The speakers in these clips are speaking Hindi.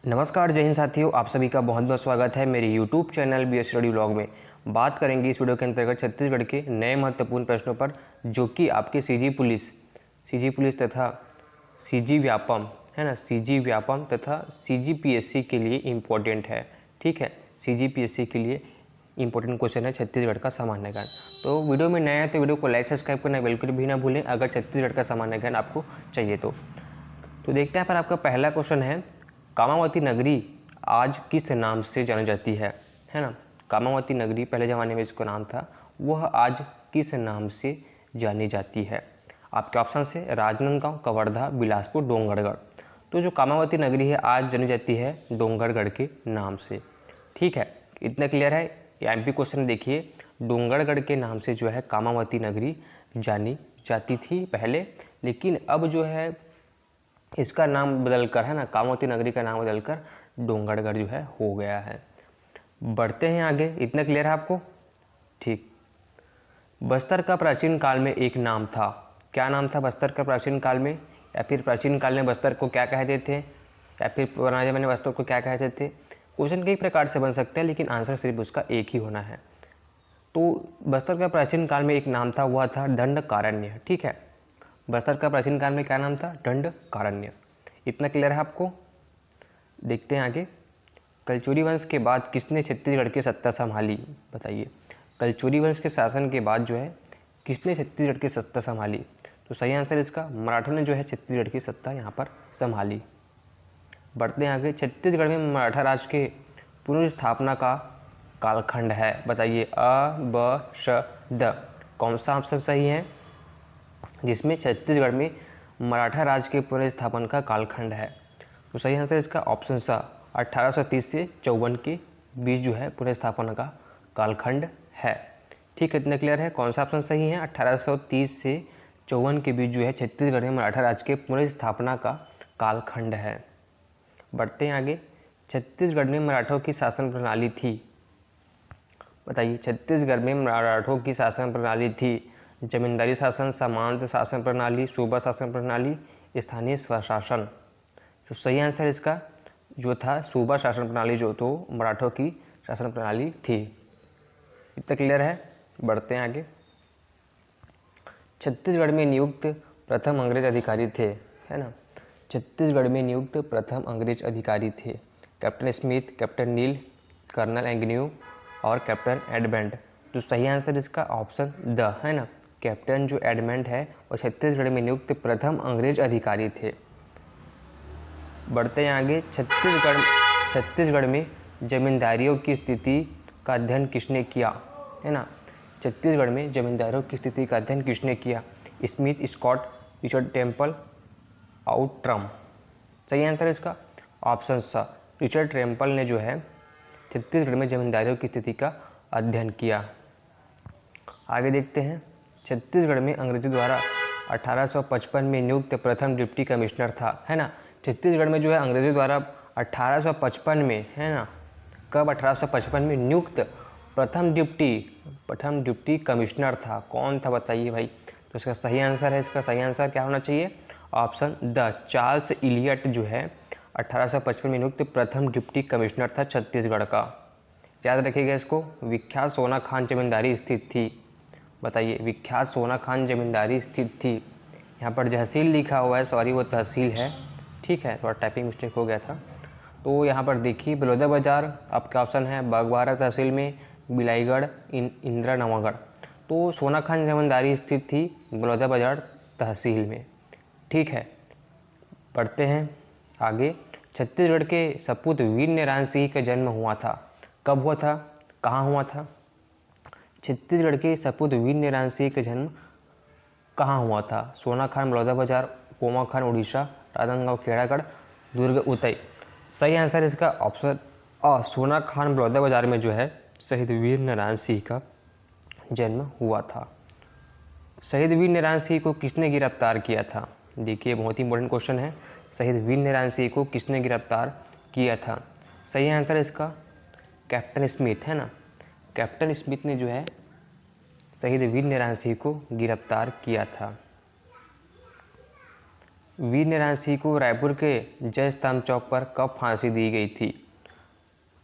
नमस्कार जय हिंद साथियों, आप सभी का बहुत बहुत स्वागत है मेरे YouTube channel BS study vlog में। बात करेंगे इस वीडियो के अंतर्गत छत्तीसगढ़ के नए महत्वपूर्ण प्रश्नों पर, जो कि आपके सीजी पुलिस तथा सीजी व्यापम है ना, सीजी व्यापम तथा CGPSC के लिए इम्पोर्टेंट है। ठीक है, CGPSC के लिए इंपॉर्टेंट क्वेश्चन है छत्तीसगढ़ का सामान्य ज्ञान। तो वीडियो में नया है तो वीडियो को लाइक सब्सक्राइब करना बिल्कुल भी ना भूलें, अगर छत्तीसगढ़ का सामान्य ज्ञान आपको चाहिए तो देखते हैं। पर आपका पहला क्वेश्चन है, कामावती नगरी आज किस नाम से जानी जाती है ना। कामावती नगरी पहले ज़माने में इसका नाम था, वह आज किस नाम से जानी जाती है। आपके ऑप्शन से राजनांदगांव, कवर्धा, बिलासपुर, डोंगरगढ़। तो जो कामावती नगरी है आज जानी जाती है डोंगरगढ़ के नाम से। ठीक है, इतना क्लियर है। MP क्वेश्चन देखिए, डोंगरगढ़ के नाम से जो है कामावती नगरी जानी जाती थी पहले, लेकिन अब जो है इसका नाम बदलकर है ना, कामावती नगरी का नाम बदलकर डोंगरगढ़ जो है हो गया है। बढ़ते हैं आगे, इतना क्लियर है आपको। ठीक, बस्तर का प्राचीन काल में एक नाम था। क्या नाम था बस्तर का प्राचीन काल में, या फिर प्राचीन काल में बस्तर को क्या कहते थे, या फिर पुराने जमाने में बस्तर को क्या कहते थे। क्वेश्चन कई प्रकार से बन सकता है, लेकिन आंसर सिर्फ उसका एक ही होना है। तो बस्तर का प्राचीन काल में एक नाम था, वह था दंडकारण्य। ठीक है, बस्तर का प्राचीन काल में क्या नाम था, दंडकारण्य। इतना क्लियर है आपको। देखते हैं आगे, कलचुरी वंश के बाद किसने छत्तीसगढ़ की सत्ता संभाली, बताइए। कलचुरी वंश के शासन के बाद जो है किसने छत्तीसगढ़ की सत्ता संभाली। तो सही आंसर इसका मराठों ने जो है छत्तीसगढ़ की सत्ता यहाँ पर संभाली। बढ़ते हैं आगे, छत्तीसगढ़ में मराठा राज के पुनर्स्थापना का कालखंड है, बताइए। ब श द, कौन सा ऑप्शन सही है जिसमें छत्तीसगढ़ में मराठा राज के पुनर्स्थापन का कालखंड है। तो सही आंसर इसका ऑप्शन सा 1830 से 54 के बीच जो है पुनर्स्थापना का कालखंड है। ठीक है, इतना क्लियर है। कौन सा ऑप्शन सही है, 1830 से 54 के बीच जो है छत्तीसगढ़ में मराठा राज के पुनर्स्थापना का कालखंड है। बढ़ते हैं आगे, छत्तीसगढ़ में मराठों की शासन प्रणाली थी, बताइए। छत्तीसगढ़ में मराठों की शासन प्रणाली थी जमींदारी शासन, सामंत शासन प्रणाली, सूबा शासन प्रणाली, स्थानीय स्वशासन। तो सही आंसर इसका जो था सूबा शासन प्रणाली, जो तो मराठों की शासन प्रणाली थी। इतना क्लियर है। बढ़ते हैं आगे, छत्तीसगढ़ में नियुक्त प्रथम अंग्रेज अधिकारी थे, है ना। छत्तीसगढ़ में नियुक्त प्रथम अंग्रेज अधिकारी थे कैप्टन स्मिथ, कैप्टन नील, कर्नल एग्न्यू और कैप्टन एडमंड। तो सही आंसर इसका ऑप्शन द है ना, कैप्टन जो एडमंड है वो छत्तीसगढ़ में नियुक्त प्रथम अंग्रेज अधिकारी थे। बढ़ते हैं आगे, छत्तीसगढ़ में जमींदारियों की स्थिति का अध्ययन किसने किया, है ना। छत्तीसगढ़ में जमींदारों की स्थिति का अध्ययन किसने किया, Smith, Scott, Richard Temple, Outram. सही आंसर इसका ऑप्शन सा रिचर्ड टेम्पल ने जो है छत्तीसगढ़ में जमींदारियों की स्थिति का अध्ययन किया। आगे देखते हैं, छत्तीसगढ़ में अंग्रेजों द्वारा 1855 में नियुक्त प्रथम डिप्टी कमिश्नर था, है ना। छत्तीसगढ़ में जो है अंग्रेजों द्वारा 1855 में, है ना, कब 1855 में नियुक्त प्रथम डिप्टी कमिश्नर था, कौन था बताइए भाई। तो इसका सही आंसर है, इसका सही आंसर क्या होना चाहिए, ऑप्शन द चार्ल्स इलियट जो है 1855 में नियुक्त प्रथम डिप्टी कमिश्नर था छत्तीसगढ़ का। याद रखिएगा इसको। विख्यात सोना खान जमींदारी स्थित थी, बताइए। विख्यात सोना खान जमींदारी स्थित थी, यहाँ पर तहसील लिखा हुआ है, सॉरी वो तहसील है। ठीक है, थोड़ा टाइपिंग मिस्टेक हो गया था। तो यहाँ पर देखिए बलौदाबाजार आपका ऑप्शन है, बागबाहरा तहसील में, बिलाईगढ़, इंदिरा नवागढ़। तो सोना खान जमींदारी स्थित थी बलौदाबाजार तहसील में। ठीक है, पढ़ते हैं आगे, छत्तीसगढ़ के सपूत वीर नारायण सिंह का जन्म हुआ था, कब हुआ था, कहाँ हुआ था। छत्तीसगढ़ के सपूत वीर नारायण सिंह का जन्म कहाँ हुआ था, सोना खान बलौदाबाजार, कोमा खान उड़ीसा, राजनांदगांव खेड़ागढ़, दुर्ग उतई। सही आंसर इसका ऑप्शन सोना खान बलौदाबाजार में जो है शहीद वीर नारायण सिंह का जन्म हुआ था। शहीद वीर नारायण सिंह को किसने गिरफ्तार किया था, देखिए बहुत ही इंपॉर्टेंट क्वेश्चन है। शहीद वीर नारायण सिंह को किसने गिरफ्तार किया था। सही आंसर इसका कैप्टन स्मिथ, है ना। कैप्टन स्मिथ ने जो है शहीद वीर नारायण सिंह को गिरफ्तार किया था। वीर नारायण सिंह को रायपुर के जय स्तंभ चौक पर कब फांसी दी गई थी?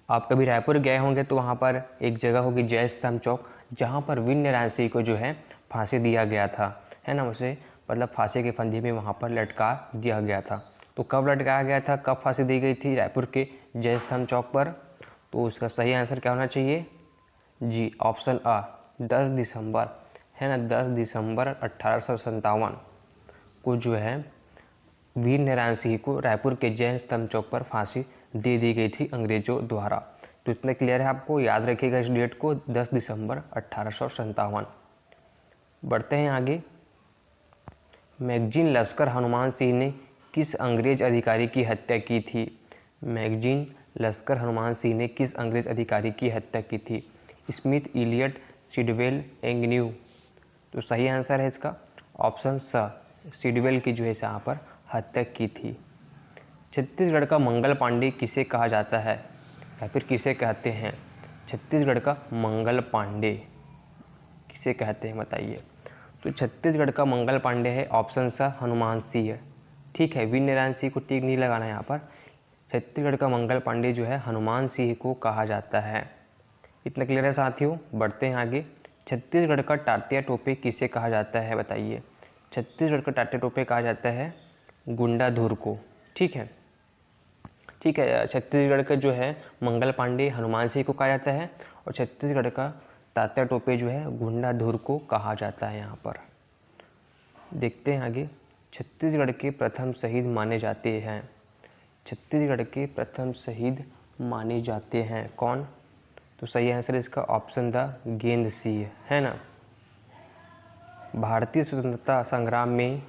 आप कभी रायपुर गए होंगे तो वहाँ पर एक जगह होगी जय स्तंभ चौक, जहाँ पर वीर नारायण सिंह को जो है फांसी दिया गया था, है ना। उसे मतलब फांसी के फंदे में वहाँ पर लटका दिया गया था। तो कब लटकाया गया था, कब फांसी दी गई थी? रायपुर के जय स्तंभ चौक पर। तो उसका सही आंसर क्या होना चाहिए? जी, ऑप्शन आ 10 दिसंबर, है ना। 10 दिसंबर 1857 को जो है वीर नारायण सिंह को रायपुर के जैन स्तंभ चौक पर फांसी दे दी गई थी अंग्रेजों द्वारा। तो इतना क्लियर है आपको, याद रखिएगा इस डेट को, 10 दिसंबर 1857। बढ़ते हैं आगे। मैगजीन लश्कर हनुमान सिंह ने किस अंग्रेज अधिकारी की हत्या की थी? मैगजीन लश्कर हनुमान सिंह ने किस अंग्रेज अधिकारी की हत्या की थी? Smith, Elliot, Sidwell, Agnew. तो सही आंसर है इसका ऑप्शन स, सिडवेल की जो है यहाँ पर हत्या की थी। छत्तीसगढ़ का मंगल पांडे किसे कहा जाता है, या फिर किसे कहते हैं? छत्तीसगढ़ का मंगल पांडे किसे कहते हैं बताइए। तो छत्तीसगढ़ का मंगल पांडे है ऑप्शन सा हनुमान सिंह। ठीक है, वीर नारायण सिंह को टिक नहीं लगाना है यहाँ पर। छत्तीसगढ़ का मंगल पांडे जो है हनुमान सिंह को कहा जाता है। इतना क्लियर है साथियों। बढ़ते हैं आगे। छत्तीसगढ़ का टाटिया टोपे किसे कहा जाता है बताइए। छत्तीसगढ़ का टाटिया टोपे कहा जाता है गुंडाधुर को। ठीक है, ठीक है। छत्तीसगढ़ का जो है मंगल पांडे हनुमान सिंह को कहा जाता है, और छत्तीसगढ़ का तात्या टोपे जो है गुंडाधुर को कहा जाता है। यहाँ पर देखते हैं आगे। छत्तीसगढ़ के प्रथम शहीद माने जाते हैं। छत्तीसगढ़ के प्रथम शहीद माने जाते हैं कौन? तो सही आंसर इसका ऑप्शन द गेंद सिंह, है ना। भारतीय स्वतंत्रता संग्राम में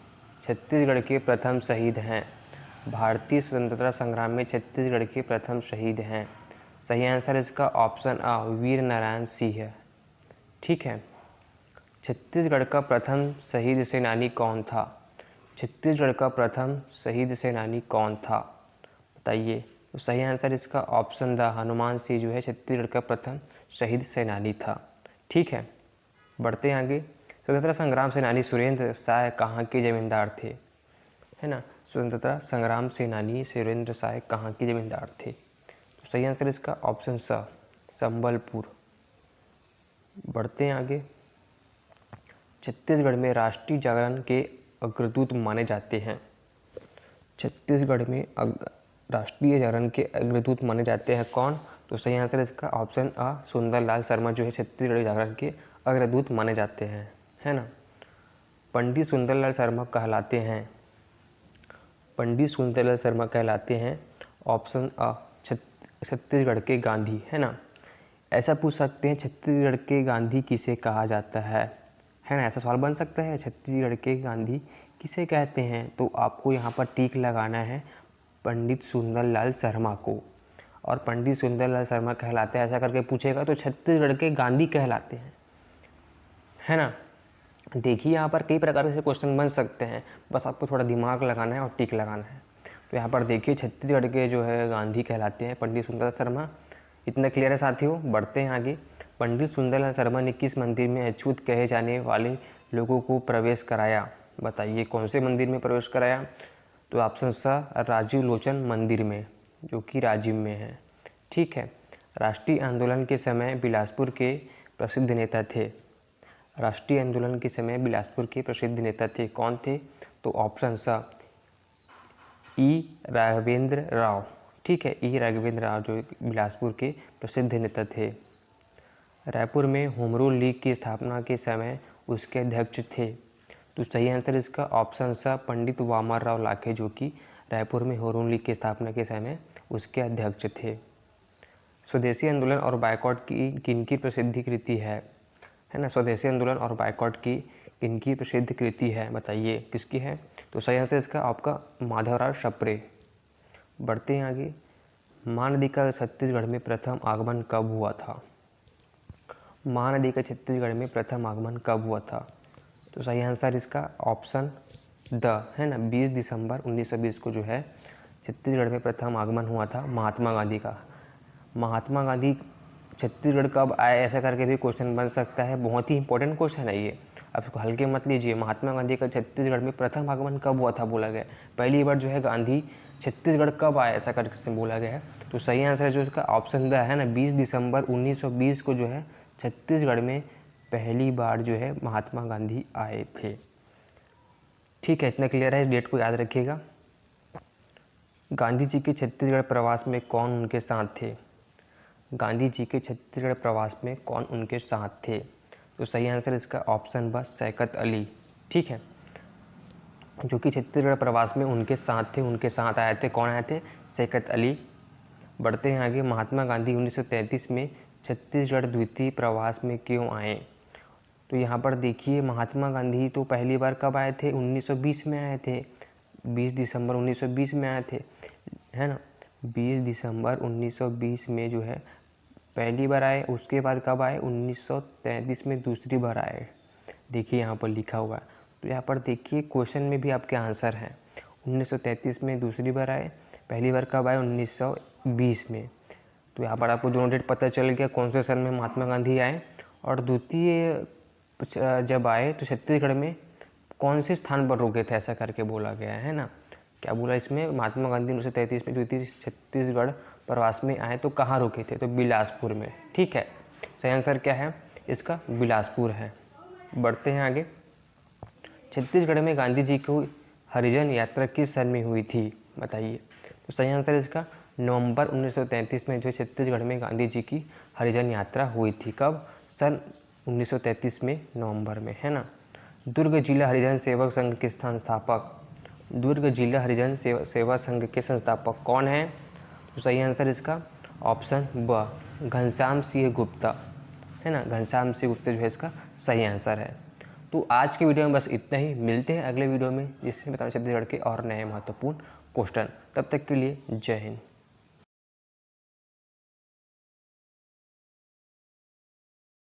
छत्तीसगढ़ के प्रथम शहीद हैं। भारतीय स्वतंत्रता संग्राम में छत्तीसगढ़ के प्रथम शहीद हैं। सही आंसर इसका ऑप्शन आ वीर नारायण सिंह है। ठीक है। छत्तीसगढ़ का प्रथम शहीद सेनानी कौन था? छत्तीसगढ़ का प्रथम शहीद सेनानी कौन था बताइए। तो सही आंसर इसका ऑप्शन द हनुमान सिंह जो है छत्तीसगढ़ का प्रथम शहीद सेनानी था। ठीक है, बढ़ते हैं आगे। स्वतंत्रता संग्राम सेनानी सुरेंद्र साय कहाँ के जमींदार थे, है ना। स्वतंत्रता संग्राम सेनानी सुरेंद्र साय कहाँ के जमींदार थे? तो सही आंसर इसका ऑप्शन स संबलपुर। बढ़ते हैं आगे। छत्तीसगढ़ में राष्ट्रीय जागरण के अग्रदूत माने जाते हैं। छत्तीसगढ़ में राष्ट्रीय जागरण के अग्रदूत माने जाते हैं कौन? तो सही आंसर इसका ऑप्शन आ सुंदरलाल शर्मा जो है छत्तीसगढ़ जागरण के अग्रदूत माने जाते हैं, है ना। पंडित सुंदरलाल शर्मा कहलाते हैं, पंडित सुंदरलाल शर्मा कहलाते हैं ऑप्शन आ छत्तीसगढ़ के गांधी, है ना। ऐसा पूछ सकते हैं छत्तीसगढ़ के गांधी किसे कहा जाता है ना। ऐसा सवाल बन सकता है छत्तीसगढ़ के गांधी किसे कहते हैं? तो आपको यहाँ पर टिक लगाना है पंडित सुंदरलाल शर्मा को। और पंडित सुंदरलाल शर्मा कहलाते हैं ऐसा करके पूछेगा तो छत्तीसगढ़ के गांधी कहलाते हैं, है ना। देखिए यहाँ पर कई प्रकार से क्वेश्चन बन सकते हैं, बस आपको थोड़ा दिमाग लगाना है और टिक लगाना है। तो यहाँ पर देखिए छत्तीसगढ़ के जो है गांधी कहलाते हैं पंडित सुंदरलाल शर्मा। इतना क्लियर है साथियों। बढ़ते हैं आगे। पंडित सुंदरलाल शर्मा ने किस मंदिर में अछूत कहे जाने वाले लोगों को प्रवेश कराया बताइए। कौन से मंदिर में प्रवेश कराया? तो ऑप्शन सा राजीव लोचन मंदिर में, जो कि राजिम में है। ठीक है। राष्ट्रीय आंदोलन के समय बिलासपुर के प्रसिद्ध नेता थे। राष्ट्रीय आंदोलन के समय बिलासपुर के प्रसिद्ध नेता थे, कौन थे? तो ऑप्शन सा ई राघवेंद्र राव। ठीक है, ई राघवेंद्र राव जो बिलासपुर के प्रसिद्ध नेता थे। रायपुर में होम रूल लीग की स्थापना के समय उसके अध्यक्ष थे। तो सही आंसर इसका ऑप्शन सा पंडित वामन राव लाखे, जो कि रायपुर में होम रूल लीग की स्थापना के समय उसके अध्यक्ष थे। स्वदेशी आंदोलन और बायकॉट की किनकी प्रसिद्ध कृति है ना। स्वदेशी आंदोलन और बायकॉट की किनकी प्रसिद्ध कृति है बताइए, किसकी है? तो सही आंसर इसका आपका माधवराव सप्रे। बढ़ते हैं आगे। महानदी का छत्तीसगढ़ में प्रथम आगमन कब हुआ था? महानदी का छत्तीसगढ़ में प्रथम आगमन कब हुआ था? तो सही आंसर इसका ऑप्शन द, है ना, 20 दिसंबर 1920 को जो है छत्तीसगढ़ में प्रथम आगमन हुआ था महात्मा गांधी का। महात्मा गांधी छत्तीसगढ़ कब आए ऐसा करके भी क्वेश्चन बन सकता है, बहुत ही इंपॉर्टेंट क्वेश्चन है ये। आप इसको हल्के मत लीजिए। महात्मा गांधी का छत्तीसगढ़ में प्रथम आगमन कब हुआ था बोला गया, पहली बार जो है गांधी छत्तीसगढ़ कब आए ऐसा करके बोला गया है। तो सही आंसर जो इसका ऑप्शन द है ना, 20 दिसंबर 1920 को जो है छत्तीसगढ़ में पहली बार जो है महात्मा गांधी आए थे। ठीक है, इतना क्लियर है, इस डेट को याद रखिएगा। गांधी जी के छत्तीसगढ़ प्रवास में कौन उनके साथ थे? गांधी जी के छत्तीसगढ़ प्रवास में कौन उनके साथ थे? तो सही आंसर इसका ऑप्शन ब शौकत अली। ठीक है, जो कि छत्तीसगढ़ प्रवास में उनके साथ थे, उनके साथ आए थे। कौन आए थे? शौकत अली। बढ़ते हैं आगे। महात्मा गांधी 1933 में छत्तीसगढ़ द्वितीय प्रवास में क्यों आए? तो यहाँ पर देखिए, महात्मा गांधी तो पहली बार कब आए थे? 1920 में आए थे, 20 दिसंबर 1920 में आए थे, है ना। 20 दिसंबर 1920 में जो है पहली बार आए। उसके बाद कब आए? 1933 में दूसरी बार आए। देखिए यहाँ पर लिखा हुआ है। तो यहाँ पर देखिए क्वेश्चन में भी आपके आंसर हैं। 1933 में दूसरी बार आए, पहली बार कब आए? 1920 में। तो यहाँ पर आपको दोनों डेट पता चल गया कौन से सन में महात्मा गांधी आए, और द्वितीय जब आए तो छत्तीसगढ़ में कौन से स्थान पर रुके थे ऐसा करके बोला गया है ना। क्या बोला इसमें? महात्मा गांधी 1933 में द्वितीय छत्तीसगढ़ प्रवास में आए तो कहाँ रुके थे? तो बिलासपुर में। ठीक है, सही आंसर क्या है इसका? बिलासपुर है। बढ़ते हैं आगे। छत्तीसगढ़ में गांधी जी को हरिजन यात्रा किस सन में हुई थी बताइए? तो सही आंसर इसका नवंबर 1933 में जो छत्तीसगढ़ में गांधी जी की हरिजन यात्रा हुई थी। कब? सन 1933 में नवंबर में, है ना। दुर्ग जिला हरिजन सेवक संघ के संस्थापक, दुर्ग जिला हरिजन सेवा संघ के संस्थापक कौन है? तो सही आंसर इसका ऑप्शन ब घनश्याम सिंह गुप्ता, है ना। घनश्याम सिंह गुप्ता जो है इसका सही आंसर है। तो आज के वीडियो में बस इतना ही। मिलते हैं अगले वीडियो में, जिसमें बताऊँ छत्तीसगढ़ के और नए महत्वपूर्ण क्वेश्चन। तब तक के लिए जय हिंद।